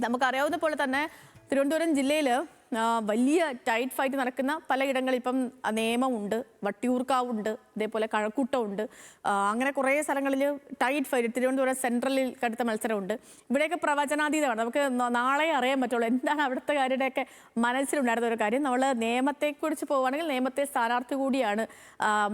നമുക്കറിയാവുന്ന പോലെ തന്നെ തിരുവനന്തപുരം ജില്ലയിൽ വലിയ ടൈറ്റ് ഫൈറ്റ് നടക്കുന്ന പലയിടങ്ങളിൽ ഇപ്പം നിയമമുണ്ട്, വട്ടിയൂർക്കാവുണ്ട്, അതേപോലെ കഴക്കൂട്ടമുണ്ട്, അങ്ങനെ കുറേ സ്ഥലങ്ങളിൽ ടൈറ്റ് ഫൈറ്റ്. തിരുവനന്തപുരം സെൻട്രലിൽ കടുത്ത മത്സരമുണ്ട്. ഇവിടെയൊക്കെ പ്രവചനാതീതമാണ്. നമുക്ക് നാളെ അറിയാൻ പറ്റുള്ളൂ എന്താണ് അവിടുത്തെ കാര്യയുടെയൊക്കെ മനസ്സിലുണ്ടായിരുന്ന ഒരു കാര്യം. നമ്മൾ നിയമത്തെക്കുറിച്ച് പോവുകയാണെങ്കിൽ നേമത്തെ സ്ഥാനാർത്ഥി കൂടിയാണ്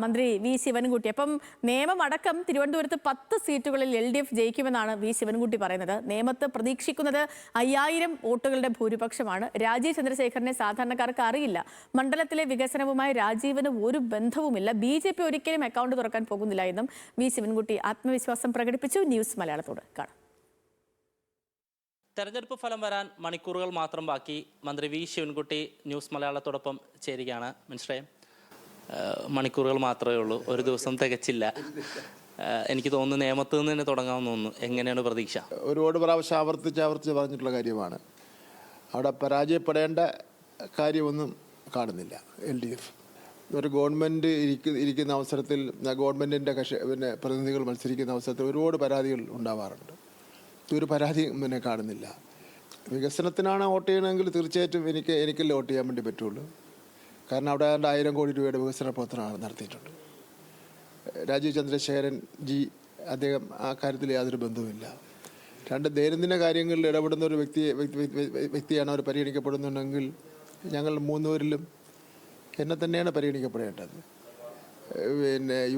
മന്ത്രി വി ശിവൻകുട്ടി. അപ്പം നിയമമടക്കം തിരുവനന്തപുരത്ത് 10 സീറ്റുകളിൽ LDF ജയിക്കുമെന്നാണ് വി ശിവൻകുട്ടി പറയുന്നത്. നേമത്ത് പ്രതീക്ഷിക്കുന്നത് 5000 വോട്ടുകളുടെ ഭൂരിപക്ഷമാണ്. രാജീവ് ചന്ദ്രശേഖരനെ സാധാരണക്കാർക്ക് അറിയില്ല. മണ്ഡലത്തിലെ വികസനവുമായി രാജീവിന് ഒരു ബന്ധവുമില്ല. BJP ഒരിക്കലും അക്കൗണ്ട് തുറക്കാൻ പോകുന്നില്ല എന്നും വി ശിവൻകുട്ടി ആത്മവിശ്വാസം പ്രകടിപ്പിച്ചു. ന്യൂസ് മലയാളത്തോട് കാണാം. തെരഞ്ഞെടുപ്പ് ഫലം വരാൻ മണിക്കൂറുകൾ മാത്രം ബാക്കി. മന്ത്രി വി ശിവൻകുട്ടി ന്യൂസ് മലയാളത്തോടൊപ്പം ചേരുകയാണ്. മനസ്സിലായി, മണിക്കൂറുകൾ മാത്രമേ ഉള്ളൂ, ഒരു ദിവസം തികച്ചില്ല. എനിക്ക് തോന്നുന്നു നേമത്ത് നിന്ന് തന്നെ തുടങ്ങാമെന്ന് തോന്നുന്നു. എങ്ങനെയാണ് പ്രതീക്ഷ? ഒരുപാട് പ്രാവശ്യം ആവർത്തിച്ച് പറഞ്ഞിട്ടുള്ള കാര്യമാണ്. അവിടെ പരാജയപ്പെടേണ്ട കാര്യമൊന്നും കാണുന്നില്ല. LDF ഒരു ഗവൺമെൻറ് ഇരിക്കുന്ന അവസരത്തിൽ, ഗവൺമെൻറ്റിൻ്റെ പ്രതിനിധികൾ മത്സരിക്കുന്ന അവസരത്തിൽ ഒരുപാട് പരാതികൾ ഉണ്ടാവാറുണ്ട്. ഒരു പരാതി കാണുന്നില്ല. വികസനത്തിനാണ് വോട്ട് ചെയ്യണമെങ്കിൽ തീർച്ചയായിട്ടും എനിക്കല്ലേ വോട്ട് ചെയ്യാൻ വേണ്ടി പറ്റുള്ളൂ. കാരണം അവിടെ 1000 കോടി രൂപയുടെ വികസന പ്രവർത്തനം നടത്തിയിട്ടുണ്ട്. രാജീവ് ചന്ദ്രശേഖരൻ അദ്ദേഹം ആ കാര്യത്തിൽ യാതൊരു ബന്ധവുമില്ല. ദൈനംദിന കാര്യങ്ങളിൽ ഇടപെടുന്ന ഒരു വ്യക്തിയാണ് അവർ പരിഗണിക്കപ്പെടുന്നുണ്ടെങ്കിൽ ഞങ്ങൾ 3 പേരിലും എന്നെ തന്നെയാണ് പരിഗണിക്കപ്പെടേണ്ടത്.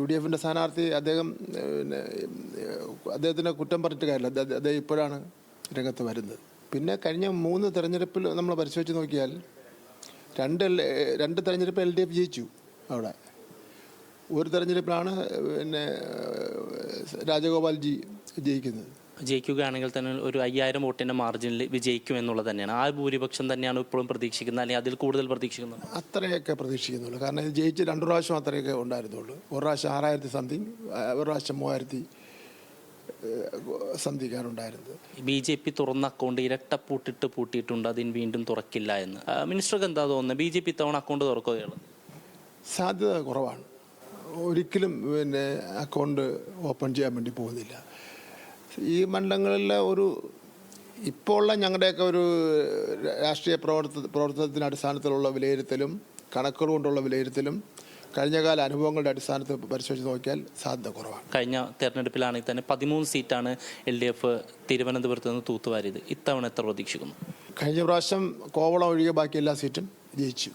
UDFൻ്റെ സ്ഥാനാർത്ഥി അദ്ദേഹത്തിനെ കുറ്റം പറഞ്ഞിട്ട് കാര്യമില്ല. അദ്ദേഹം ഇപ്പോഴാണ് രംഗത്ത് വരുന്നത്. പിന്നെ കഴിഞ്ഞ 3 തെരഞ്ഞെടുപ്പിൽ നമ്മൾ പരിശോധിച്ച് നോക്കിയാൽ രണ്ട് തെരഞ്ഞെടുപ്പ് LDF ജയിച്ചു. അവിടെ ഒരു തെരഞ്ഞെടുപ്പിലാണ് രാജഗോപാൽജി ജയിക്കുകയാണെങ്കിൽ തന്നെ ഒരു 5000 വോട്ടിൻ്റെ മാർജിനിൽ വിജയിക്കുമെന്നുള്ളത് തന്നെയാണ്. ആ ഭൂരിപക്ഷം തന്നെയാണ് ഇപ്പോഴും പ്രതീക്ഷിക്കുന്നത്, അല്ലെങ്കിൽ അതിൽ കൂടുതൽ പ്രതീക്ഷിക്കുന്നത്? അത്രയൊക്കെ പ്രതീക്ഷിക്കുന്നുള്ളൂ. കാരണം ഇത് ജയിച്ച് 2 പ്രാവശ്യം അത്രയൊക്കെ ഉണ്ടായിരുന്നുള്ളൂ. ഒരു പ്രാവശ്യം 6000 സംതിങ്, ഒരു പ്രാവശ്യം 3000 സംതിങ്ങാണ് ഉണ്ടായിരുന്നത്. BJP തുറന്ന അക്കൗണ്ട് പൂട്ടിയിട്ടുണ്ട്, അതിന് വീണ്ടും തുറക്കില്ല എന്ന് മിനിസ്റ്റർക്ക് എന്താ തോന്നുന്നത്? BJP തവണ അക്കൗണ്ട് തുറക്കുകയാണ്? സാധ്യത കുറവാണ്. ഒരിക്കലും അക്കൗണ്ട് ഓപ്പൺ ചെയ്യാൻ വേണ്ടി പോകുന്നില്ല. ഈ മണ്ഡലങ്ങളിലെ ഇപ്പോൾ ഉള്ള ഞങ്ങളുടെയൊക്കെ ഒരു രാഷ്ട്രീയ പ്രവർത്തനത്തിൻ്റെ അടിസ്ഥാനത്തിലുള്ള വിലയിരുത്തലും കണക്കുകൾ കൊണ്ടുള്ള വിലയിരുത്തലും കഴിഞ്ഞകാല അനുഭവങ്ങളുടെ അടിസ്ഥാനത്തിൽ പരിശോധിച്ച് നോക്കിയാൽ സാധ്യത കുറവാണ്. കഴിഞ്ഞ തെരഞ്ഞെടുപ്പിലാണെങ്കിൽ തന്നെ 13 സീറ്റാണ് LDF തിരുവനന്തപുരത്ത് നിന്ന് തൂത്തുവാരിയത്. ഇത്തവണ എത്ര പ്രതീക്ഷിക്കുന്നു? കഴിഞ്ഞ പ്രാവശ്യം കോവളം ഒഴികെ ബാക്കി എല്ലാ സീറ്റും ജയിച്ചു.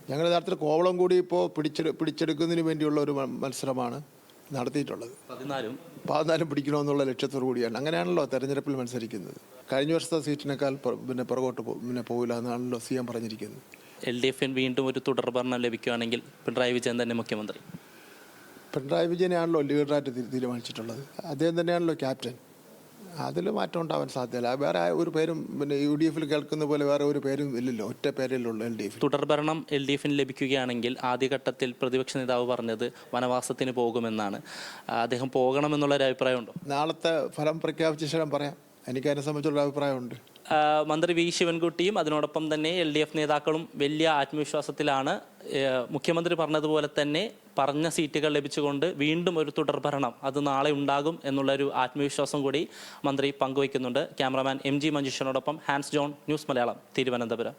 ഞങ്ങളുടെ യഥാർത്ഥത്തിൽ കോവളം കൂടി ഇപ്പോൾ പിടിച്ചെടുക്കുന്നതിന് വേണ്ടിയുള്ള ഒരു മത്സരമാണ് നടത്തിയിട്ടുള്ളത്. 14 പിടിക്കണമെന്നുള്ള ലക്ഷ്യത്തോടു കൂടിയാണ്. അങ്ങനെയാണല്ലോ തെരഞ്ഞെടുപ്പിൽ മത്സരിക്കുന്നത്. കഴിഞ്ഞ വർഷത്തെ സീറ്റിനേക്കാൾ പുറകോട്ട് പോകില്ല എന്നാണല്ലോ CM പറഞ്ഞിരിക്കുന്നത്. LDF വീണ്ടും ഒരു തുടർഭരണം ലഭിക്കുകയാണെങ്കിൽ പിണറായി വിജയൻ തന്നെ മുഖ്യമന്ത്രി? പിണറായി വിജയനെയാണല്ലോ ലീഡറായിട്ട് തീരുമാനിച്ചിട്ടുള്ളത്. അദ്ദേഹം തന്നെയാണല്ലോ ക്യാപ്റ്റൻ. അതിൽ മാറ്റം ഉണ്ടാവാൻ സാധ്യതയില്ല. വേറെ ഒരു പേരും UDF കേൾക്കുന്ന പോലെ വേറെ ഒരു പേരും ഇല്ലല്ലോ, ഒറ്റ പേരിലുള്ള LDF. തുടർഭരണം LDF ലഭിക്കുകയാണെങ്കിൽ ആദ്യഘട്ടത്തിൽ പ്രതിപക്ഷ നേതാവ് പറഞ്ഞത് വനവാസത്തിന് പോകുമെന്നാണ്. അദ്ദേഹം പോകണമെന്നുള്ളൊരു അഭിപ്രായമുണ്ടോ? നാളത്തെ ഫലം പ്രഖ്യാപിച്ച ശേഷം പറയാം. എനിക്ക് അതിനെ സംബന്ധിച്ചുള്ള അഭിപ്രായമുണ്ട്. മന്ത്രി വി ശിവൻകുട്ടിയും അതിനോടൊപ്പം തന്നെ LDF നേതാക്കളും വലിയ ആത്മവിശ്വാസത്തിലാണ്. മുഖ്യമന്ത്രി പറഞ്ഞതുപോലെ തന്നെ പറഞ്ഞ സീറ്റുകൾ ലഭിച്ചുകൊണ്ട് വീണ്ടും ഒരു തുടർഭരണം അത് നാളെ ഉണ്ടാകും എന്നുള്ളൊരു ആത്മവിശ്വാസം കൂടി മന്ത്രി പങ്കുവയ്ക്കുന്നുണ്ട്. ക്യാമറാമാൻ MG മഞ്ജുഷനോടൊപ്പം ഹാൻസ് ജോൺ, ന്യൂസ് മലയാളം, തിരുവനന്തപുരം.